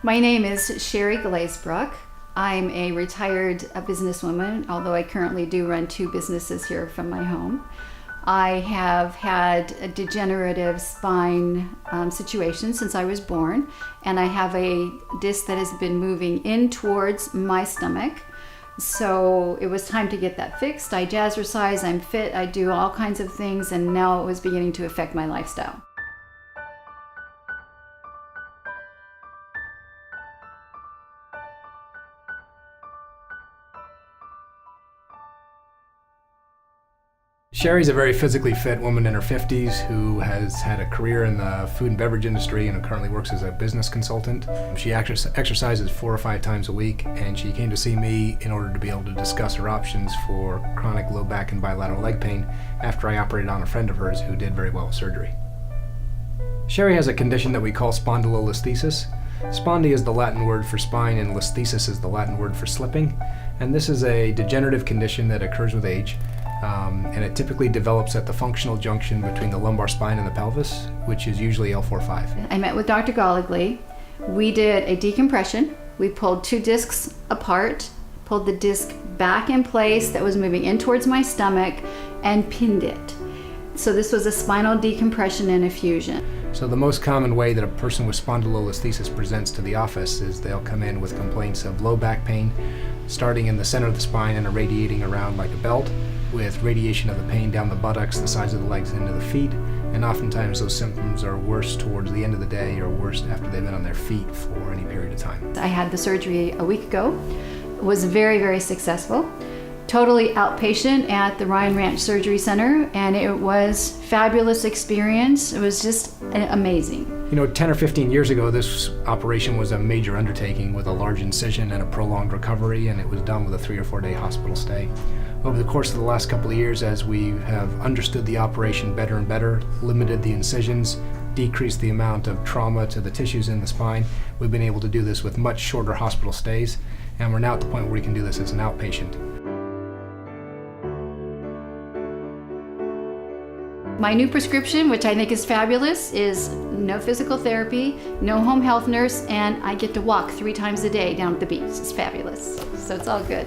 My name is Sherry Glazebrook. I'm a retired businesswoman, although I currently do run two businesses here from my home. I have had a degenerative spine situation since I was born, and I have a disc that has been moving in towards my stomach. So it was time to get that fixed. I jazzercise, I'm fit, I do all kinds of things, and now it was beginning to affect my lifestyle. Sherry's a very physically fit woman in her 50s who has had a career in the food and beverage industry and currently works as a business consultant. She exercises 4 or 5 times a week, and she came to see me in order to be able to discuss her options for chronic low back and bilateral leg pain after I operated on a friend of hers who did very well with surgery. Sherry has a condition that we call spondylolisthesis. Spondy is the Latin word for spine and listhesis is the Latin word for slipping, and this is a degenerative condition that occurs with age. And it typically develops at the functional junction between the lumbar spine and the pelvis, which is usually L4-5. I met with Dr. Goligly. We did a decompression. We pulled 2 discs apart, pulled the disc back in place that was moving in towards my stomach, and pinned it. So this was a spinal decompression and a fusion. So the most common way that a person with spondylolisthesis presents to the office is they'll come in with complaints of low back pain, starting in the center of the spine and irradiating around like a belt, with radiation of the pain down the buttocks, the sides of the legs, into the feet, and oftentimes those symptoms are worse towards the end of the day or worse after they've been on their feet for any period of time. I had the surgery a week ago. It was very, very successful. Totally outpatient at the Ryan Ranch Surgery Center, and it was fabulous experience. It was just amazing. You know, 10 or 15 years ago, this operation was a major undertaking with a large incision and a prolonged recovery, and it was done with a 3 or 4 day hospital stay. Over the course of the last couple of years, as we have understood the operation better and better, limited the incisions, decreased the amount of trauma to the tissues in the spine, we've been able to do this with much shorter hospital stays, and we're now at the point where we can do this as an outpatient. My new prescription, which I think is fabulous, is no physical therapy, no home health nurse, and I get to walk 3 times a day down at the beach. It's fabulous. So it's all good.